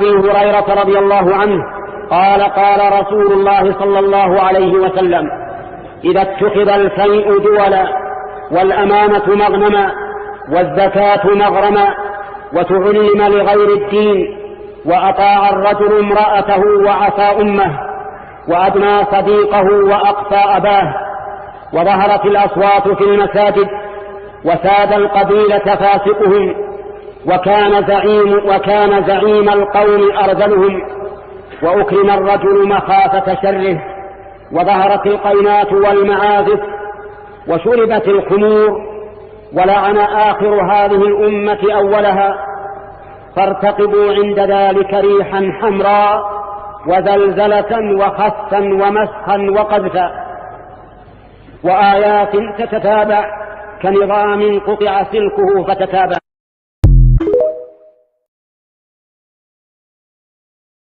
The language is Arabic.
أبي هريرة رضي الله عنه قال قال رسول الله صلى الله عليه وسلم: إذا اتخذ الفيء دولا والأمانة مغنما والزكاة مغرما وتعلم لغير الدين وأطاع الرجل امرأته وعصى أمه وأدنى صديقه وأقصى أباه وظهرت الأصوات في المساجد وساد القبيلة فاسقهم وكان زعيم القوم أرذلهم وأكرم الرجل مخافة شره وظهرت القينات والمعازف وشربت الخمور ولعن آخر هذه الأمة أولها فارتقبوا عند ذلك ريحا حمراء وزلزلة وخسفا ومسخا وقذفا وآيات تتتابع كنظام قطع سلكه فتتابع.